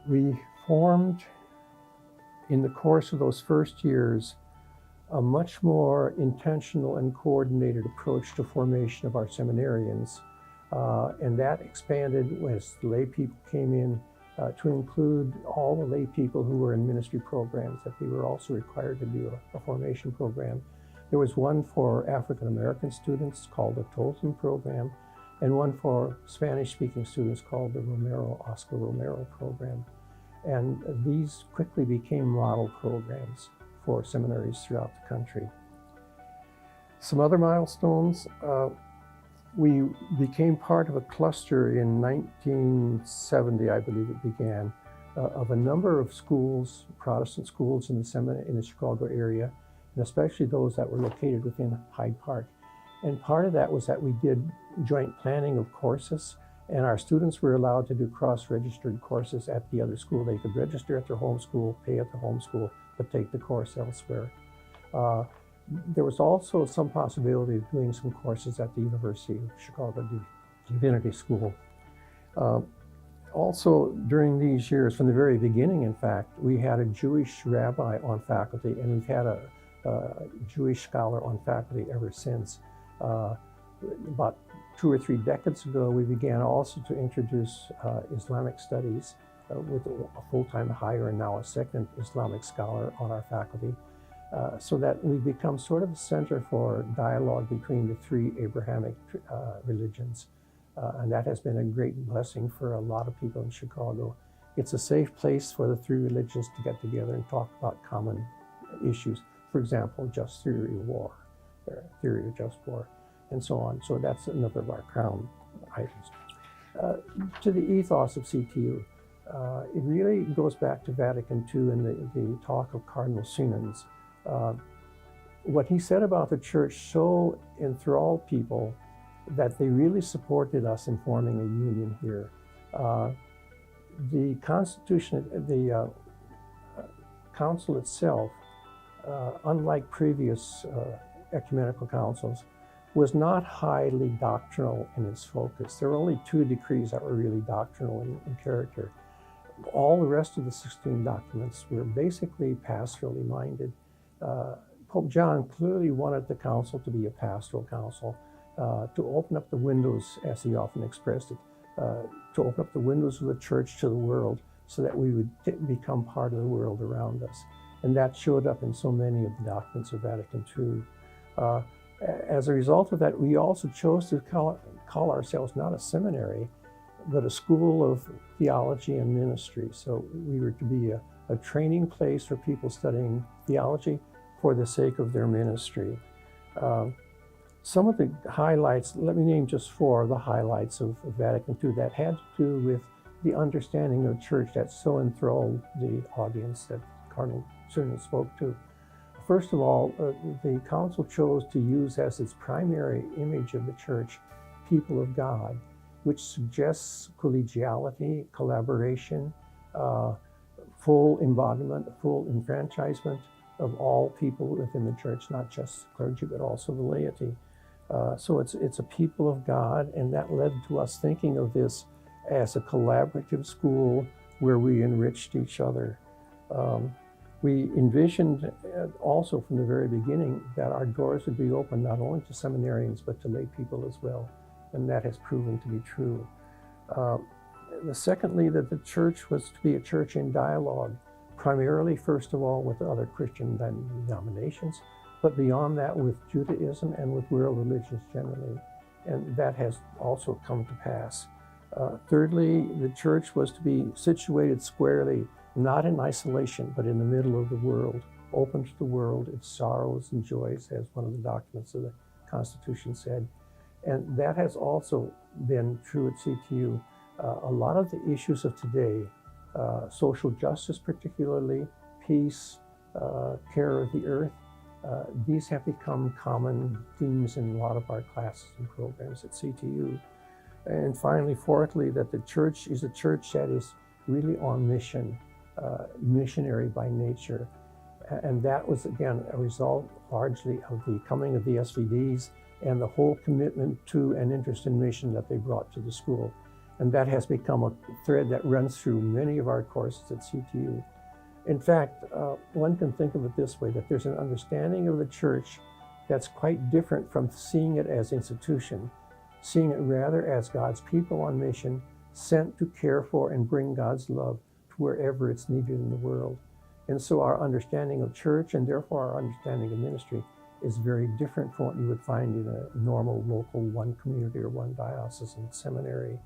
We formed, in the course of those first years, a much more intentional and coordinated approach to formation of our seminarians. And that expanded as lay people came in to include all the lay people who were in ministry programs, that they were also required to do a formation program. There was one for African American students called the Tolton program, and one for Spanish-speaking students called the Oscar Romero program. And these quickly became model programs for seminaries throughout the country. Some other milestones, we became part of a cluster in 1970, I believe it began, of a number of schools, Protestant schools in the Chicago area, and especially those that were located within Hyde Park. And part of that was that we did joint planning of courses, and our students were allowed to do cross-registered courses at the other school. They could register at their home school, pay at the home school, but take the course elsewhere. There was also some possibility of doing some courses at the University of Chicago Divinity School. Also, during these years, from the very beginning, in fact, we had a Jewish rabbi on faculty, and we've had a Jewish scholar on faculty ever since. About 2 or 3 decades ago, we began also to introduce Islamic studies with a full-time hire and now a second Islamic scholar on our faculty, so that we become sort of a center for dialogue between the 3 Abrahamic religions. And that has been a great blessing for a lot of people in Chicago. It's a safe place for the 3 religions to get together and talk about common issues. For example, just theory of war, or theory of just war, and so on. So that's another of our crown items. To the ethos of CTU, it really goes back to Vatican II and the talk of Cardinal Seenans. What he said about the church so enthralled people that they really supported us in forming a union here. The Constitution, the council itself, unlike previous ecumenical councils, was not highly doctrinal in its focus. There were only 2 decrees that were really doctrinal in character. All the rest of the 16 documents were basically pastorally minded. Pope John clearly wanted the council to be a pastoral council, to open up the windows, as he often expressed it, to open up the windows of the church to the world so that we would become part of the world around us. And that showed up in so many of the documents of Vatican II. As a result of that, we also chose to call ourselves not a seminary, but a school of theology and ministry. So we were to be a training place for people studying theology for the sake of their ministry. Some of the highlights, let me name just 4 of the highlights of Vatican II that had to do with the understanding of the church that so enthralled the audience that Cardinal Seenan spoke to. First of all, the council chose to use as its primary image of the church people of God, which suggests collegiality, collaboration, full embodiment, full enfranchisement of all people within the church, not just the clergy, but also the laity. So it's a people of God, and that led to us thinking of this as a collaborative school where we enriched each other. We envisioned also from the very beginning that our doors would be open not only to seminarians, but to lay people as well, and that has proven to be true. Secondly, that the church was to be a church in dialogue, primarily, first of all, with other Christian denominations, but beyond that with Judaism and with world religions generally, and that has also come to pass. Thirdly, the church was to be situated squarely, not in isolation, but in the middle of the world, open to the world, its sorrows and joys, as one of the documents of the Constitution said. And that has also been true at CTU. A lot of the issues of today, social justice particularly, peace, care of the earth, these have become common themes in a lot of our classes and programs at CTU. And finally, fourthly, that the church is a church that is really on mission, missionary by nature. And that was, again, a result largely of the coming of the SVDs and the whole commitment to and interest in mission that they brought to the school. And that has become a thread that runs through many of our courses at CTU. In fact, one can think of it this way, that there's an understanding of the church that's quite different from seeing it as institution, seeing it rather as God's people on mission, sent to care for and bring God's love to wherever it's needed in the world. And so our understanding of church, and therefore our understanding of ministry, is very different from what you would find in a normal local one community or one diocesan seminary